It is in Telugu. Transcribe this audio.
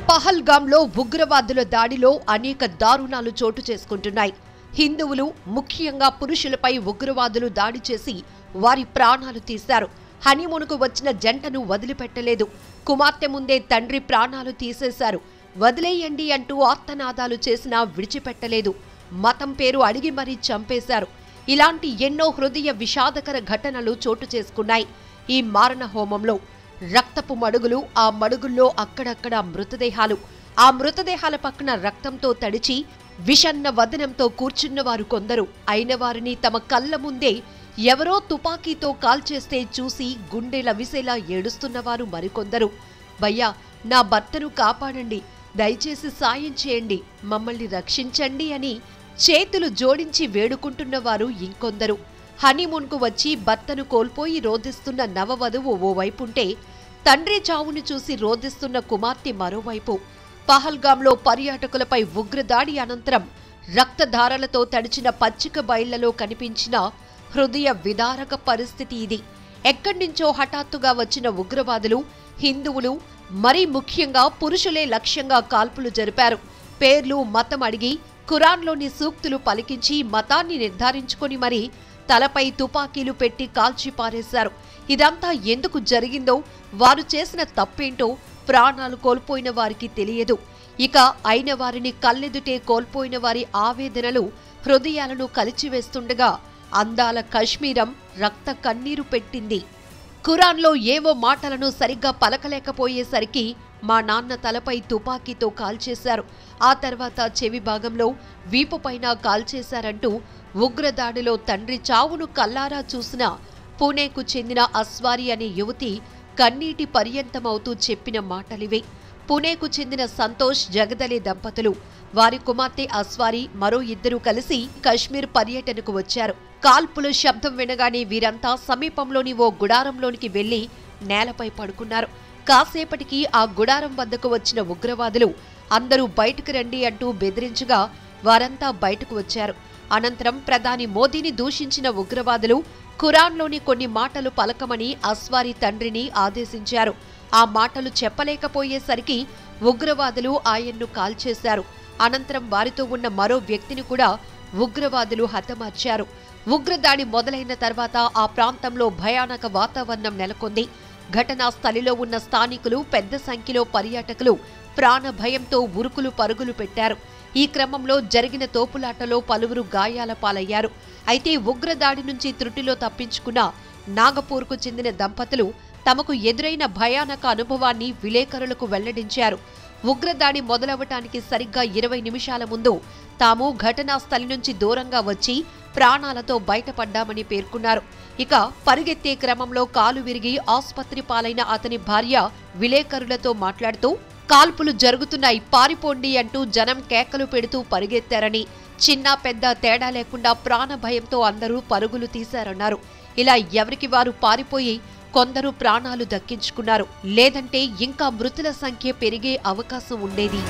పహల్గాంలో ఉగ్రవాదుల దాడిలో అనేక దారుణాలు చోటు చేసుకుంటున్నాయి. హిందువులు ముఖ్యంగా పురుషులపై ఉగ్రవాదులు దాడి చేసి వారి ప్రాణాలు తీశారు. హనీమూన్కు వచ్చిన జంటను వదిలిపెట్టలేదు. కుమార్తె ముందే తండ్రి ప్రాణాలు తీసేశారు. వదిలేయండి అంటూ ఆర్తనాదాలు చేసినా విడిచిపెట్టలేదు. మతం పేరు అడిగి మరీ చంపేశారు. ఇలాంటి ఎన్నో హృదయ విషాదకర ఘటనలు చోటు చేసుకున్నాయి. ఈ మారణ హోమంలో రక్తపు మడుగులు, ఆ మడుగుల్లో అక్కడక్కడ మృతదేహాలు, ఆ మృతదేహాల పక్కన రక్తంతో తడిచి విషన్న వదనంతో కూర్చున్నవారు కొందరు. అయిన వారిని తమ కళ్ళ ముందే ఎవరో తుపాకీతో కాల్చేస్తే చూసి గుండె లవిసేలా ఏడుస్తున్నవారు మరికొందరు. భయ్యా, నా భర్తను కాపాడండి, దయచేసి సాయం చేయండి, మమ్మల్ని రక్షించండి అని చేతులు జోడించి వేడుకుంటున్నవారు ఇంకొందరు. హనీమూన్కు వచ్చి భర్తను కోల్పోయి రోదిస్తున్న నవవధువు ఓవైపుంటే, తండ్రి చావును చూసి రోదిస్తున్న కుమార్తె మరోవైపు. పహల్గాంలో పర్యాటకులపై ఉగ్రదాడి అనంతరం రక్తధారలతో తడిచిన పచ్చిక బయళ్లలో కనిపించిన హృదయ విదారక పరిస్థితి ఇది. ఎక్కడ్నించో హఠాత్తుగా వచ్చిన ఉగ్రవాదులు హిందువులు, మరీ ముఖ్యంగా పురుషులే లక్ష్యంగా కాల్పులు జరిపారు. పేర్లు, మతం అడిగి ఖురాన్లోని సూక్తులు పలికించి మతాన్ని నిర్ధారించుకొని మరీ తలపై తుపాకీలు పెట్టి కాల్చి పారేశారు. ఇదంతా ఎందుకు జరిగిందో, వారు చేసిన తప్పేంటో ప్రాణాలు కోల్పోయిన వారికి తెలియదు. ఇక అయిన వారిని కళ్ళెదుటే కోల్పోయిన వారి ఆవేదనలు హృదయాలను కలిచివేస్తుండగా అందాల కశ్మీరం రక్త కన్నీరు పెట్టింది. ఖురాన్లో ఏవో మాటలను సరిగ్గా పలకలేకపోయేసరికి మా నాన్న తలపై తుపాకీతో కాల్చేశారు, ఆ తర్వాత చెవి భాగంలో వీపుపైన కాల్చేశారంటూ ఉగ్రదాడిలో తండ్రి చావును కల్లారా చూసిన పూణేకు చెందిన అస్వారి అనే యువతి కన్నీటి పర్యంతమవుతూ చెప్పిన మాటలివే. పూణేకు చెందిన సంతోష్, జగదలే దంపతులు, వారి కుమార్తె అస్వారి మరో ఇద్దరు కలిసి కశ్మీర్ పర్యటనకు వచ్చారు. కాల్పుల శబ్దం వినగానే వీరంతా సమీపంలోని ఓ గుడారంలోనికి వెళ్లి నేలపై పడుకున్నారు. కాసేపటికి ఆ గుడారం వద్దకు వచ్చిన ఉగ్రవాదులు అందరూ బయటకు రండి అంటూ బెదిరించగా వారంతా బయటకు వచ్చారు. అనంతరం ప్రధాని మోదీని దూషించిన ఉగ్రవాదులు ఖురాన్లోని కొన్ని మాటలు పలకమని అస్వారి తండ్రిని ఆదేశించారు. ఆ మాటలు చెప్పలేకపోయేసరికి ఉగ్రవాదులు ఆయన్ను కాల్చేశారు. అనంతరం వారితో ఉన్న మరో వ్యక్తిని కూడా ఉగ్రవాదులు హతమార్చారు. ఉగ్రదాడి మొదలైన తర్వాత ఆ ప్రాంతంలో భయానక వాతావరణం నెలకొంది. ఘటనా స్థలిలో ఉన్న స్థానికులు, పెద్ద సంఖ్యలో పర్యాటకులు ప్రాణ భయంతో ఉరుకులు పరుగులు పెట్టారు. ఈ క్రమంలో జరిగిన తోపులాటలో పలువురు గాయాల పాలయ్యారు. అయితే ఉగ్రదాడి నుంచి త్రుటిలో తప్పించుకున్న నాగపూర్కు చెందిన దంపతులు తమకు ఎదురైన భయానక అనుభవాన్ని విలేకరులకు వెల్లడించారు. ఉగ్రదాడి మొదలవటానికి సరిగ్గా 20 నిమిషాల ముందు తాము ఘటనా స్థలి నుంచి దూరంగా వచ్చి ప్రాణాలతో బయటపడ్డామని పేర్కొన్నారు. ఇక పరిగెత్తే క్రమంలో కాలు విరిగి ఆసుపత్రి పాలైన అతని భార్య విలేకరులతో మాట్లాడుతూ, కాల్పులు జరుగుతున్నాయి, పారిపోండి అంటూ జనం కేకలు పెడుతూ పరిగెత్తారని, చిన్న పెద్ద తేడా లేకుండా ప్రాణ భయంతో అందరూ పరుగులు తీశారన్నారు. ఇలా ఎవరికి వారు పారిపోయి కొందరు ప్రాణాలు దక్కించుకున్నారు. లేదంటే ఇంకా మృతుల సంఖ్య పెరిగే అవకాశం ఉండేది.